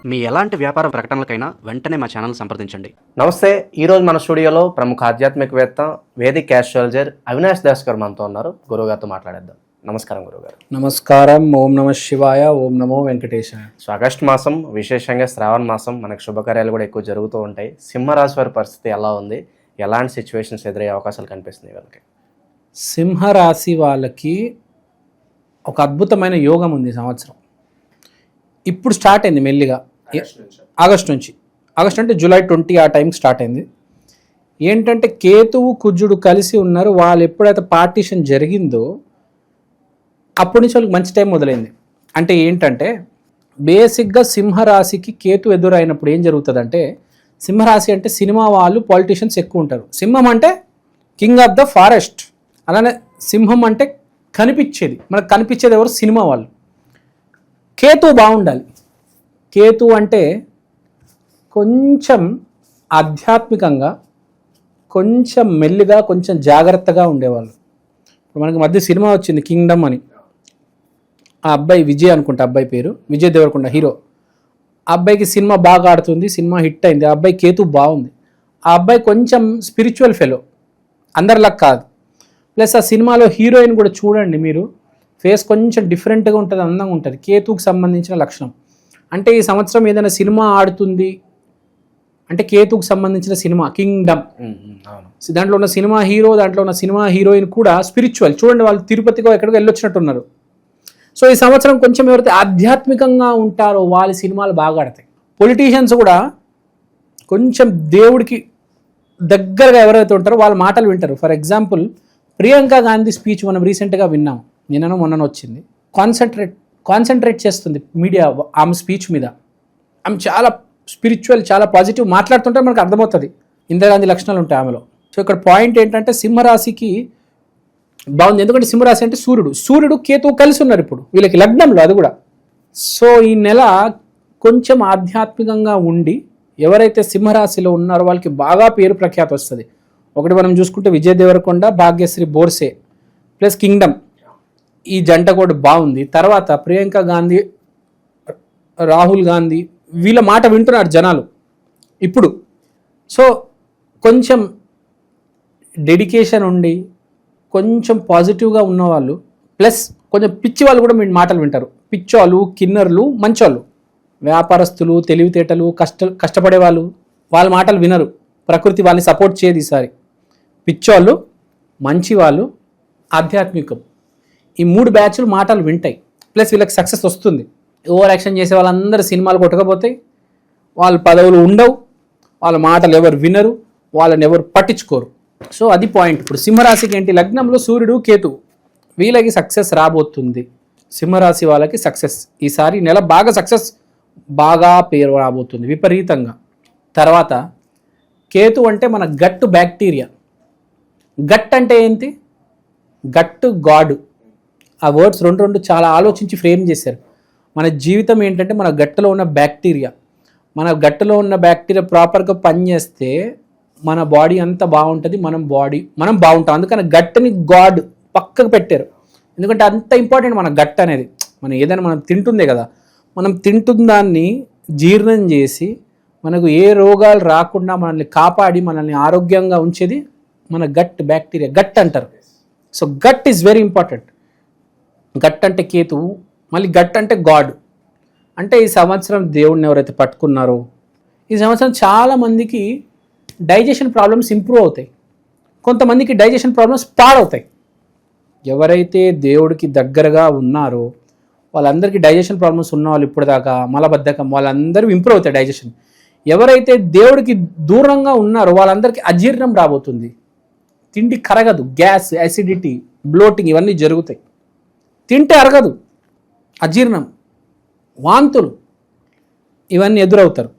మీ ఎలాంటి వ్యాపార ప్రకటనలకైనా వెంటనే మా ఛానల్ సంప్రదించండి. నమస్తే. ఈరోజు మన స్టూడియోలో ప్రముఖ ఆధ్యాత్మికవేత్త వేదిక్ ఆస్ట్రాలజర్ అవినాష్ దాస్ గారు మనతో ఉన్నారు. గురువుగారితో మాట్లాడేద్దాం. నమస్కారం గురువుగారు. నమస్కారం. ఓం నమ శివాయ. ఓం నమో వెంకటేశాయ. సో ఆగస్ట్ మాసం, విశేషంగా శ్రావణ మాసం, మనకు శుభకార్యాలు కూడా ఎక్కువ జరుగుతూ ఉంటాయి. సింహరాశి వారి పరిస్థితి ఎలా ఉంది? ఎలాంటి సిచ్యువేషన్స్ ఎదురయ్యే అవకాశాలు కనిపిస్తున్నాయి వీళ్ళకి? సింహరాశి వాళ్ళకి ఒక అద్భుతమైన యోగం ఉంది ఈ సంవత్సరం. ఇప్పుడు స్టార్ట్ అయింది మెల్లిగా, ఆగస్ట్ నుంచి. ఆగస్ట్ అంటే జూలై 20 ఆ టైంకి స్టార్ట్ అయింది. ఏంటంటే కేతువు కుజుడు కలిసి ఉన్నారు. వాళ్ళు ఎప్పుడైతే పార్టీషన్ జరిగిందో అప్పటి నుంచి వాళ్ళకి మంచి టైం మొదలైంది. అంటే ఏంటంటే బేసిక్గా సింహరాశికి కేతు ఎదురైనప్పుడు ఏం జరుగుతుందంటే, సింహరాశి అంటే సినిమా వాళ్ళు, పాలిటీషియన్స్ ఎక్కువ ఉంటారు. సింహం అంటే కింగ్ ఆఫ్ ద ఫారెస్ట్. అలానే సింహం అంటే కనిపించేది, మనకు కనిపించేది ఎవరు? సినిమా వాళ్ళు. కేతు బాగుండాలి. కేతు అంటే కొంచెం ఆధ్యాత్మికంగా, కొంచెం మెల్లిగా, కొంచెం జాగ్రత్తగా ఉండేవాళ్ళు. ఇప్పుడు మనకి మధ్య సినిమా వచ్చింది కింగ్డమ్ అని. ఆ అబ్బాయి విజయ్ అనుకుంటా, అబ్బాయి పేరు విజయ్ దేవరకొండ, హీరో. ఆ అబ్బాయికి సినిమా బాగా ఆడుతుంది, సినిమా హిట్ అయింది. ఆ అబ్బాయి కేతు బాగుంది. ఆ అబ్బాయి కొంచెం స్పిరిచువల్ ఫెలో, అందరిలా కాదు. ప్లస్ ఆ సినిమాలో హీరోయిన్ కూడా చూడండి మీరు, ఫేస్ కొంచెం డిఫరెంట్గా ఉంటుంది, అందంగా ఉంటుంది. కేతుకు సంబంధించిన లక్షణం. అంటే ఈ సంవత్సరం ఏదైనా సినిమా ఆడుతుంది అంటే కేతుకు సంబంధించిన సినిమా కింగ్డమ్. దాంట్లో ఉన్న సినిమా హీరో, దాంట్లో ఉన్న సినిమా హీరోయిన్ కూడా స్పిరిచువల్. చూడండి, వాళ్ళు తిరుపతికో ఎక్కడికో వెళ్ళొచ్చినట్టున్నారు. సో ఈ సంవత్సరం కొంచెం ఎవరైతే ఆధ్యాత్మికంగా ఉంటారో వాళ్ళ సినిమాలు బాగా ఆడతాయి. పొలిటీషియన్స్ కూడా కొంచెం దేవుడికి దగ్గరగా ఎవరైతే ఉంటారో వాళ్ళ మాటలు వింటారు. For example Priyanka Gandhi speech మనం రీసెంట్గా విన్నాం, నిన్ననో మొన్ననో వచ్చింది. కాన్సన్ట్రేట్ చేస్తుంది మీడియా ఆమె స్పీచ్ మీద. ఆమె చాలా స్పిరిచువల్, చాలా పాజిటివ్ మాట్లాడుతుంటే మనకు అర్థమవుతుంది. ఇందిరాగాంధీ లక్షణాలు ఉంటాయి ఆమెలో. సో ఇక్కడ పాయింట్ ఏంటంటే సింహరాశికి బాగుంది. ఎందుకంటే సింహరాశి అంటే సూర్యుడు కేతువు కలిసి ఉన్నారు ఇప్పుడు వీళ్ళకి లగ్నంలో, అది కూడా. సో ఈ నెల కొంచెం ఆధ్యాత్మికంగా ఉండి ఎవరైతే సింహరాశిలో ఉన్నారో వాళ్ళకి బాగా పేరు ప్రఖ్యాతి వస్తుంది. ఒకటి మనం చూసుకుంటే విజయ్ దేవరకొండ, భాగ్యశ్రీ బోర్సే ప్లస్ కింగ్డమ్, ఈ జంట కూడా బాగుంది. తర్వాత ప్రియాంక గాంధీ, రాహుల్ గాంధీ, వీళ్ళ మాట వింటున్నారు జనాలు ఇప్పుడు. సో కొంచెం డెడికేషన్ ఉండి కొంచెం పాజిటివ్గా ఉన్నవాళ్ళు, ప్లస్ కొంచెం పిచ్చి వాళ్ళు కూడా మీ మాటలు వింటారు. పిచ్చోళ్ళు, కిన్నర్లు, మంచోళ్ళు, వ్యాపారస్తులు, తెలివితేటలు, కష్టపడే వాళ్ళు వాళ్ళ మాటలు వినరు. ప్రకృతి వాళ్ళని సపోర్ట్ చేయదు ఈసారి. పిచ్చోళ్ళు, మంచి వాళ్ళు, ఆధ్యాత్మికం, ఈ 3 బ్యాచ్లు మాటలు వింటాయి. ప్లస్ వీళ్ళకి సక్సెస్ వస్తుంది. ఓవర్ యాక్షన్ చేసే వాళ్ళందరూ సినిమాలు కొట్టకపోతాయి, వాళ్ళ పదవులు ఉండవు, వాళ్ళ మాటలు ఎవరు వినరు, వాళ్ళని ఎవరు పట్టించుకోరు. సో అది పాయింట్. ఇప్పుడు సింహరాశికి ఏంటి, లగ్నంలో సూర్యుడు కేతు, వీళ్ళకి సక్సెస్ రాబోతుంది. సింహరాశి వాళ్ళకి సక్సెస్ ఈసారి నెల బాగా సక్సెస్, బాగా పేరు రాబోతుంది విపరీతంగా. తర్వాత కేతు అంటే మన గట్టు బ్యాక్టీరియా. గట్ అంటే ఏంటి? గట్టు గాడ్. ఆ వర్డ్స్ రెండు చాలా ఆలోచించి ఫ్రేమ్ చేశారు. మన జీవితం ఏంటంటే మన గట్టులో ఉన్న బ్యాక్టీరియా. మన గట్టులో ఉన్న బ్యాక్టీరియా ప్రాపర్గా పనిచేస్తే మన బాడీ అంతా బాగుంటుంది, మనం బాగుంటాం. అందుకని గట్టుని గాడ్ పక్కకు పెట్టారు. ఎందుకంటే అంత ఇంపార్టెంట్ మన గట్ అనేది. మనం ఏదైనా మనం తింటుందే కదా, మనం తింటున్న దాన్ని జీర్ణం చేసి మనకు ఏ రోగాలు రాకుండా మనల్ని కాపాడి మనల్ని ఆరోగ్యంగా ఉంచేది మన గట్ బ్యాక్టీరియా, గట్ అంటారు. So gut is very important. Gut అంటే కేతువు, మళ్ళీ గట్ అంటే గాడ్. అంటే ఈ సంవత్సరం దేవుడిని ఎవరైతే పట్టుకున్నారో ఈ సంవత్సరం చాలామందికి డైజెషన్ ప్రాబ్లమ్స్ ఇంప్రూవ్ అవుతాయి, కొంతమందికి డైజెషన్ ప్రాబ్లమ్స్ పాడవుతాయి. ఎవరైతే దేవుడికి దగ్గరగా ఉన్నారో వాళ్ళందరికీ డైజెషన్ ప్రాబ్లమ్స్ ఉన్న వాళ్ళు ఇప్పుడు దాకా మలబద్ధకం, వాళ్ళందరూ ఇంప్రూవ్ అవుతాయి డైజెషన్. ఎవరైతే దేవుడికి దూరంగా ఉన్నారో వాళ్ళందరికీ అజీర్ణం రాబోతుంది, తిండి కరగదు, గ్యాస్, యాసిడిటీ, బ్లోటింగ్ ఇవన్నీ జరుగుతాయి. తింటే అరగదు, అజీర్ణం, వాంతులు ఇవన్నీ ఎదురవుతారు.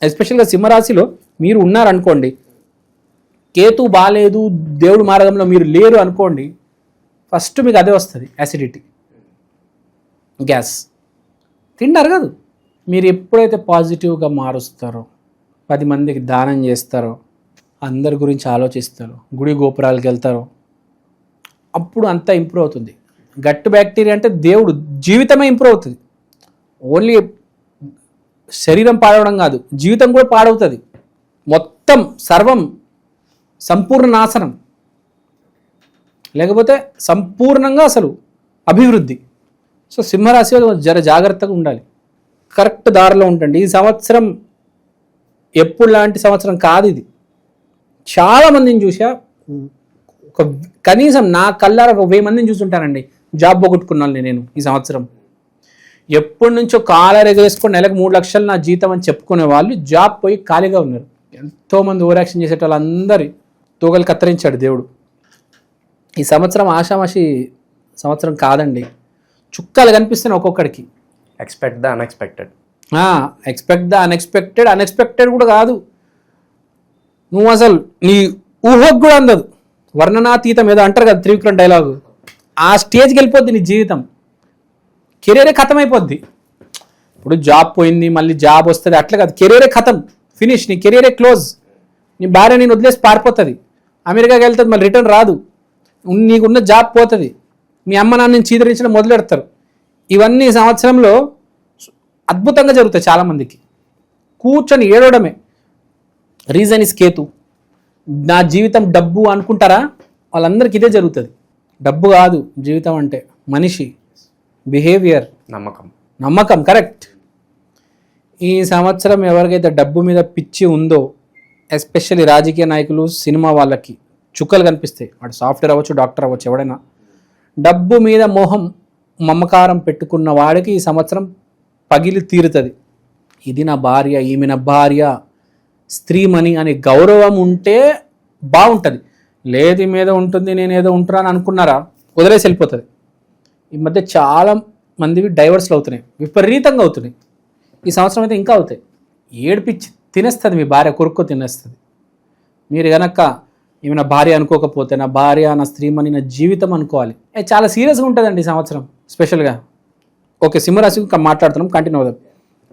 ఎస్పెషల్గా సింహరాశిలో మీరు ఉన్నారనుకోండి, కేతు బాగాలేదు, దేవుడు మార్గంలో మీరు లేరు అనుకోండి, ఫస్ట్ మీకు అదే వస్తుంది, యాసిడిటీ, గ్యాస్, తిండి అరగదు. మీరు ఎప్పుడైతే పాజిటివ్గా మారుస్తారో, 10 మందికి దానం చేస్తారో, అందరి గురించి ఆలోచిస్తారో, గుడి గోపురాలకు వెళ్తారో, అప్పుడు అంతా ఇంప్రూవ్ అవుతుంది. గట్ బ్యాక్టీరియా అంటే దేవుడు జీవితమే ఇంప్రూవ్ అవుతుంది. ఓన్లీ శరీరం పాడవడం కాదు, జీవితం కూడా పాడవుతుంది. మొత్తం సర్వం సంపూర్ణ నాశనం, లేకపోతే సంపూర్ణంగా అసలు అభివృద్ధి. సో సింహరాశి వాళ్ళు జర జాగ్రత్తగా ఉండాలి, కరెక్ట్ దారిలో ఉండండి. ఈ సంవత్సరం ఎప్పుడు లాంటి సంవత్సరం కాదు ఇది. చాలామందిని చూసా, ఒక కనీసం నా కళ్ళారా 1000 మందిని చూసుంటానండి జాబ్ పోగొట్టుకున్నాను నేను ఈ సంవత్సరం. ఎప్పటి నుంచో కాలర్ ఎగరేసుకొని నెలకు 3 లక్షలు నా జీతం అని చెప్పుకునే వాళ్ళు జాబ్ పోయి ఖాళీగా ఉన్నారు. ఎంతోమంది ఓవర్ యాక్షన్ చేసే వాళ్ళందరి తోగలు కత్తిరించాడు దేవుడు. ఈ సంవత్సరం ఆషామాషి సంవత్సరం కాదండి. చుక్కలు కనిపిస్తున్నాయి ఒక్కొక్కడికి. Expect the unexpected. Expect the unexpected. Unexpected కూడా కాదు, నువ్వు అసలు నీ ఊహకు కూడా అందదు. వర్ణనాతీతం ఏదో అంటారు కదా త్రివిక్రమ్ డైలాగు, ఆ స్టేజ్కి వెళ్ళిపోద్ది నీ జీవితం. కెరీరే ఖతం అయిపోద్ది. ఇప్పుడు జాబ్ పోయింది, మళ్ళీ జాబ్ వస్తుంది అట్లా కాదు, కెరీరే ఖతం, ఫినిష్, నీ కెరీరే క్లోజ్. నీ భార్య నేను వదిలేసి పారిపోతుంది, అమెరికాకి వెళ్తుంది, మళ్ళీ రిటర్న్ రాదు, నీకున్న జాబ్ పోతుంది, మీ అమ్మ నాన్నని చీదరించడం మొదలెడతారు. ఇవన్నీ సంవత్సరంలో అద్భుతంగా జరుగుతాయి చాలామందికి. కూర్చొని ఏడవడమే. Reason is Ketu. నా జీవితం డబ్బు అనుకుంటారా, వాళ్ళందరికీ ఇదే జరుగుతుంది. డబ్బు కాదు జీవితం అంటే, మనిషి, బిహేవియర్, నమ్మకం. కరెక్ట్. ఈ సంవత్సరం ఎవరికైతే డబ్బు మీద పిచ్చి ఉందో, ఎస్పెషల్లీ రాజకీయ నాయకులు, సినిమా వాళ్ళకి చుక్కలు కనిపిస్తాయి. వాడు సాఫ్ట్వేర్ అవ్వచ్చు, డాక్టర్ అవ్వచ్చు, ఎవడైనా డబ్బు మీద మోహం మమకారం పెట్టుకున్న వాడికి ఈ సంవత్సరం పగిలి తీరుతుంది. ఇది నా భార్య, ఈమె నా భార్య, స్త్రీమణి అనే గౌరవం ఉంటే బాగుంటుంది. లేదు మీద ఉంటుంది, నేను ఏదో ఉంటున్నాను అనుకున్నారా, వదిలేసి వెళ్ళిపోతుంది. ఈ మధ్య చాలా మందివి డైవర్స్లు అవుతున్నాయి, విపరీతంగా అవుతున్నాయి. ఈ సంవత్సరం అయితే ఇంకా అవుతాయి. ఏడిపిచ్చి తినేస్తుంది మీ భార్య, కొరుక్కో తినేస్తుంది. మీరు కనుక ఏమైనా భార్య అనుకోకపోతే, నా భార్య, నా స్త్రీమణి, నా జీవితం అనుకోవాలి. చాలా సీరియస్గా ఉంటుందండి ఈ సంవత్సరం స్పెషల్గా. ఓకే, సింహరాశి మాట్లాడుతున్నాం, కంటిన్యూ అవుదాం.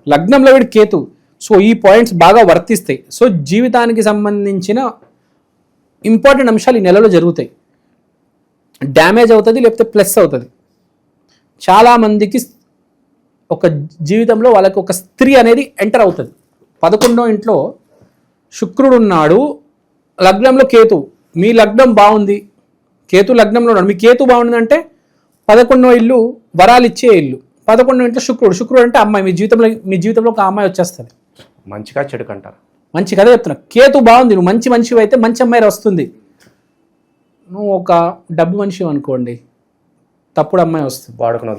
లగ్నంలో వీడి కేతు. సో ఈ పాయింట్స్ బాగా వర్తిస్తాయి. సో జీవితానికి సంబంధించిన ఇంపార్టెంట్ అంశాలు ఈ నెలలో జరుగుతాయి. డ్యామేజ్ అవుతుంది, లేకపోతే ప్లస్ అవుతుంది. చాలామందికి ఒక జీవితంలో వాళ్ళకి ఒక స్త్రీ అనేది ఎంటర్ అవుతుంది. 11వ ఇంట్లో శుక్రుడు ఉన్నాడు, లగ్నంలో కేతు. మీ లగ్నం బాగుంది, కేతు లగ్నంలో ఉన్నాడు. మీ కేతు బాగుందంటే 11వ ఇల్లు వరాలు ఇచ్చే ఇల్లు. 11వ ఇంట్లో శుక్రుడు అంటే అమ్మాయి. మీ జీవితంలో ఒక అమ్మాయి వచ్చేస్తుంది. మంచిగా చెడు అంటారు, మంచి కథ చెప్తున్నా. కేతు బాగుంది, నువ్వు మంచి మనిషివి అయితే మంచి అమ్మాయి వస్తుంది. నువ్వు ఒక డబ్బు మనిషి అనుకోండి, తప్పుడు అమ్మాయి వస్తుంది. వాడుకుని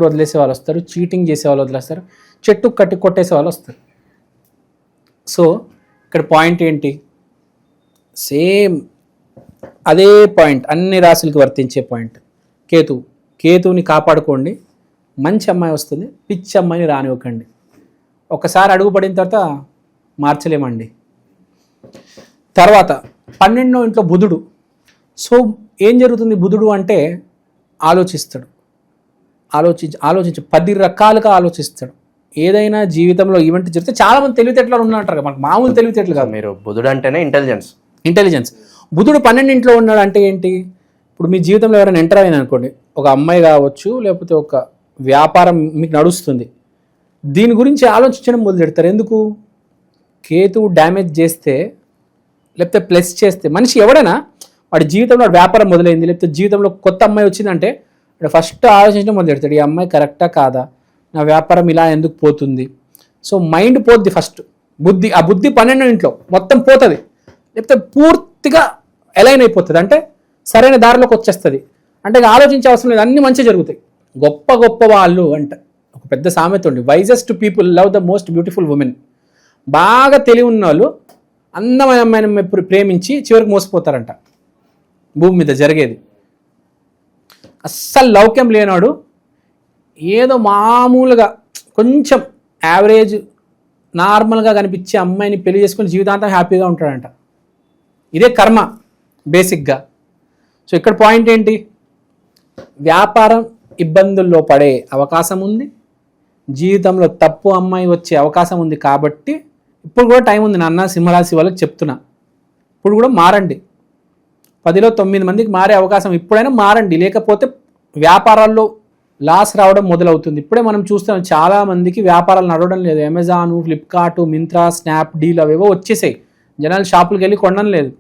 వదిలేసే వాళ్ళు వస్తారు, చీటింగ్ చేసే వాళ్ళు వదిలేస్తారు, చెట్టు కట్టి కొట్టేసే వాళ్ళు వస్తారు. సో ఇక్కడ పాయింట్ ఏంటి, సేమ్ అదే పాయింట్ అన్ని రాశులకి వర్తించే పాయింట్. కేతువుని కాపాడుకోండి, మంచి అమ్మాయి వస్తుంది, పిచ్చి అమ్మాయిని రానివ్వకండి. ఒకసారి అడుగు పడిన తర్వాత మార్చలేమండి. తర్వాత 12వ ఇంట్లో బుధుడు. సో ఏం జరుగుతుంది, బుధుడు అంటే ఆలోచిస్తాడు, ఆలోచించి 10 రకాలుగా ఆలోచిస్తాడు. ఏదైనా జీవితంలో ఈవెంట్ జరిగితే చాలామంది తెలివితేటలు ఉన్నట్టారు, మనకు మామూలు తెలివితేటలు కాదు. మీరు బుధుడు అంటేనే ఇంటెలిజెన్స్. బుధుడు 12వ ఇంట్లో ఉన్నాడు అంటే ఏంటి, ఇప్పుడు మీ జీవితంలో ఎవరైనా ఎంటర్ అయింది అనుకోండి, ఒక అమ్మాయి కావచ్చు, లేకపోతే ఒక వ్యాపారం మీకు నడుస్తుంది, దీని గురించి ఆలోచించడం మొదలెడతారు. ఎందుకు, కేతువు డ్యామేజ్ చేస్తే లేకపోతే ప్లస్ చేస్తే, మనిషి ఎవడైనా వాడి జీవితంలో వ్యాపారం మొదలైంది, లేకపోతే జీవితంలో కొత్త అమ్మాయి వచ్చిందంటే ఫస్ట్ ఆలోచించడం మొదలెడతాడు, ఈ అమ్మాయి కరెక్టా కాదా, నా వ్యాపారం ఇలా ఎందుకు పోతుంది. సో మైండ్ పోద్ది ఫస్ట్, ఆ బుద్ధి 12వ ఇంట్లో మొత్తం పోతుంది, లేకపోతే పూర్తిగా అలైన్ అయిపోతుంది, అంటే సరైన దారిలోకి వచ్చేస్తుంది. అంటే ఆలోచించే అవసరం లేదు, అన్ని మంచిగా జరుగుతాయి. గొప్ప వాళ్ళు అంట ఒక పెద్ద సామెత ఉంది, wisest people love the most beautiful women. బాగా తెలివి ఉన్న వాళ్ళు అందమైన అమ్మాయిని ప్రేమించి చివరికి మోసపోతారంట. భూమి మీద జరిగేది. అస్సలు లౌక్యం లేనాడు, ఏదో మామూలుగా కొంచెం యావరేజ్ నార్మల్గా కనిపించే అమ్మాయిని పెళ్లి చేసుకుని జీవితాంతం హ్యాపీగా ఉంటాడంట. ఇదే కర్మ బేసిక్గా. సో ఇక్కడ పాయింట్ ఏంటి, వ్యాపారం ఇబ్బందుల్లో పడే అవకాశం ఉంది, జీవితంలో తప్పు అమ్మాయి వచ్చే అవకాశం ఉంది. కాబట్టి ఇప్పుడు కూడా టైం ఉంది నాన్న, సింహరాశి వాళ్ళకి చెప్తున్నా, ఇప్పుడు కూడా మారండి. 10లో 9 మందికి మారే అవకాశం, ఇప్పుడైనా మారండి. లేకపోతే వ్యాపారాల్లో లాస్ రావడం మొదలవుతుంది. ఇప్పుడే మనం చూస్తున్నాం చాలా మందికి వ్యాపారాలు నడవడం లేదు. అమెజాన్, ఫ్లిప్కార్ట్, మింత్రా, స్నాప్డీల్ అవేవో వచ్చేసాయి. జనాలు షాపులకు వెళ్ళి కొనడం లేదు.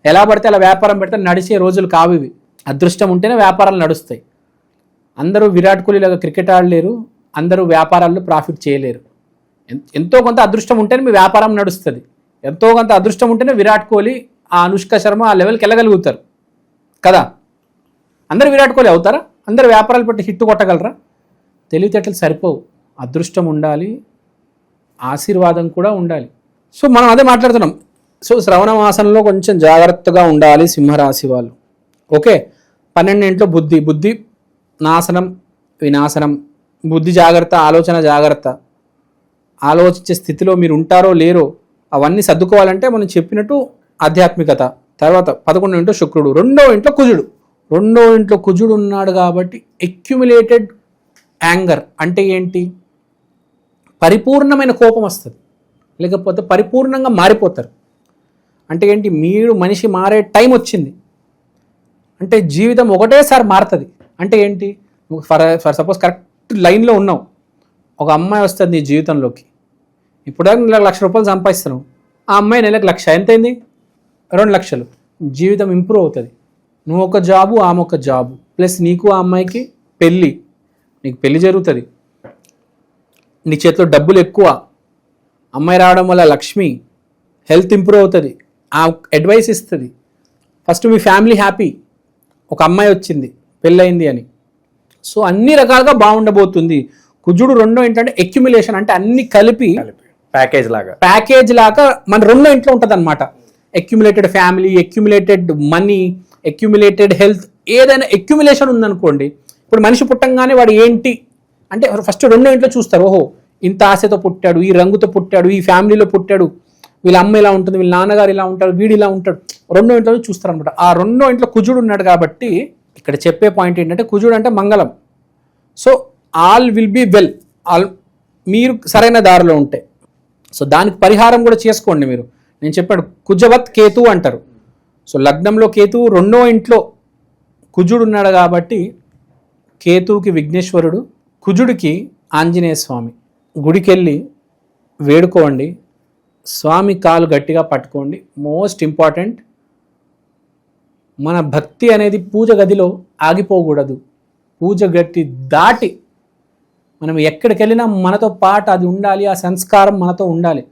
ఎలా పడితే అలా వ్యాపారం పెడితే నడిచే రోజులు కావు ఇవి. అదృష్టం ఉంటేనే వ్యాపారాలు నడుస్తాయి. అందరూ విరాట్ కోహ్లీ లాగా క్రికెట్ ఆడలేరు, అందరూ వ్యాపారాల్లో ప్రాఫిట్ చేయలేరు. ఎంతో కొంత అదృష్టం ఉంటేనే మీ వ్యాపారం నడుస్తుంది. ఎంతో కొంత అదృష్టం ఉంటేనే విరాట్ కోహ్లీ, ఆ అనుష్క శర్మ ఆ లెవెల్కి వెళ్ళగలుగుతారు కదా. అందరూ విరాట్ కోహ్లీ అవుతారా? అందరూ వ్యాపారాలు పెట్టి హిట్ కొట్టగలరా? తెలివితేటలు సరిపోవు. అదృష్టం ఉండాలి, ఆశీర్వాదం కూడా ఉండాలి. సో మనం అదే మాట్లాడుతున్నాం. సో శ్రవణ మాసంలో కొంచెం జాగ్రత్తగా ఉండాలి సింహరాశి వాళ్ళు. ఓకే, 12 ఇంట్లో బుద్ధి నాశనం, వినాశనం. బుద్ధి జాగ్రత్త, ఆలోచన జాగ్రత్త. ఆలోచించే స్థితిలో మీరు ఉంటారో లేరో అవన్నీ సర్దుకోవాలంటే మనం చెప్పినట్టు ఆధ్యాత్మికత. తర్వాత 11 ఇంట్లో శుక్రుడు, 2వ ఇంట్లో కుజుడు. 2వ ఇంట్లో కుజుడు ఉన్నాడు కాబట్టి అక్యుములేటెడ్ యాంగర్ అంటే ఏంటి? పరిపూర్ణమైన కోపం వస్తుంది, లేకపోతే పరిపూర్ణంగా మారిపోతారు. అంటే ఏంటి? మీరు మనిషి మారే టైం వచ్చింది. అంటే జీవితం ఒకటేసారి మారుతుంది. అంటే ఏంటి? ఫర్ సపోజ్ కరెక్ట్ లైన్లో ఉన్నావు, ఒక అమ్మాయి వస్తుంది నీ జీవితంలోకి. ఇప్పుడు నెలకు ₹1,00,000 సంపాదిస్తున్నావు, ఆ అమ్మాయి నెలకు 1,00,000 ఎంతైంది? 2,00,000. జీవితం ఇంప్రూవ్ అవుతుంది. నువ్వు ఒక జాబు, ఆమె ఒక జాబు, ప్లస్ నీకు ఆ అమ్మాయికి పెళ్ళి, నీకు పెళ్ళి జరుగుతుంది. నీ చేతిలో డబ్బులు ఎక్కువ, అమ్మాయి రావడం వల్ల లక్ష్మి, హెల్త్ ఇంప్రూవ్ అవుతుంది, ఆ అడ్వైస్ ఇస్తుంది. ఫస్ట్ మీ ఫ్యామిలీ హ్యాపీ, ఒక అమ్మాయి వచ్చింది పెళ్ళయింది అని. సో అన్ని రకాలుగా బాగుండబోతుంది. కుజుడు 2వ ఏంటంటే అక్యుములేషన్, అంటే అన్ని కలిపి ప్యాకేజ్ లాగా మన 2వ ఇంట్లో ఉంటుంది అనమాట. Accumulated family, accumulated money, accumulated health, ఏదైనా అక్యుములేషన్ ఉందనుకోండి. ఇప్పుడు మనిషి పుట్టంగానే వాడు ఏంటి అంటే ఫస్ట్ 2వ ఇంట్లో చూస్తారు. ఓహో, ఇంత ఆశతో పుట్టాడు, ఈ రంగుతో పుట్టాడు, ఈ ఫ్యామిలీలో పుట్టాడు, వీళ్ళ అమ్మ ఇలా ఉంటుంది, వీళ్ళ నాన్నగారు ఇలా ఉంటాడు, వీడు ఇలా ఉంటాడు. 2వ ఇంట్లో చూస్తారు అనమాట. ఆ 2వ ఇంట్లో కుజుడు ఉన్నాడు కాబట్టి ఇక్కడ చెప్పే పాయింట్ ఏంటంటే కుజుడు అంటే మంగళం. So all will be well, all మీరు సరైన దారిలో ఉంటే. సో దానికి పరిహారం కూడా చేసుకోండి మీరు. నేను చెప్పాను కుజవత్ కేతు అంటారు. సో లగ్నంలో కేతువు, 2వ ఇంట్లో కుజుడు ఉన్నాడు కాబట్టి కేతువుకి విఘ్నేశ్వరుడు, కుజుడికి ఆంజనేయ స్వామి. గుడికెళ్ళి వేడుకోండి, స్వామి కాలు గట్టిగా పట్టుకోండి. మోస్ట్ ఇంపార్టెంట్, మన భక్తి అనేది పూజ గదిలో ఆగిపోకూడదు. పూజ గట్టి దాటి మనం ఎక్కడికి వెళ్ళినా మనతో పాటు అది ఉండాలి, ఆ సంస్కారం మనతో ఉండాలి.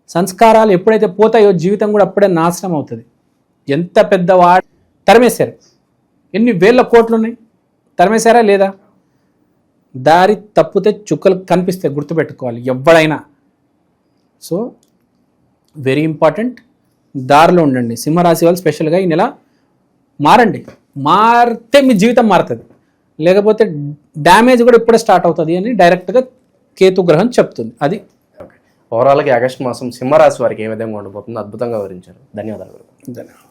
సంస్కారాలు ఎప్పుడైతే పోతాయో జీవితం కూడా అప్పుడే నాశనం అవుతుంది. ఎంత పెద్దవాడు తరిమేశారు, ఎన్ని వేల కోట్లు ఉన్నాయి, తరిమేశారా లేదా? దారి తప్పితే చుక్కలు కనిపిస్తే గుర్తుపెట్టుకోవాలి ఎవడైనా. సో వెరీ ఇంపార్టెంట్, దారిలో ఉండండి. సింహరాశి వాళ్ళు స్పెషల్గా ఈ నెల మారండి. మారితే మీ జీవితం మారుతుంది, లేకపోతే డ్యామేజ్ కూడా ఇప్పుడే స్టార్ట్ అవుతుంది అని డైరెక్ట్గా కేతు గ్రహం చెప్తుంది. అది ఓవరాల్గా ఆగస్టు మాసం సింహరాశి వారికి ఏ విధంగా ఉండబోతుందో అద్భుతంగా వివరించారు. ధన్యవాదాలు.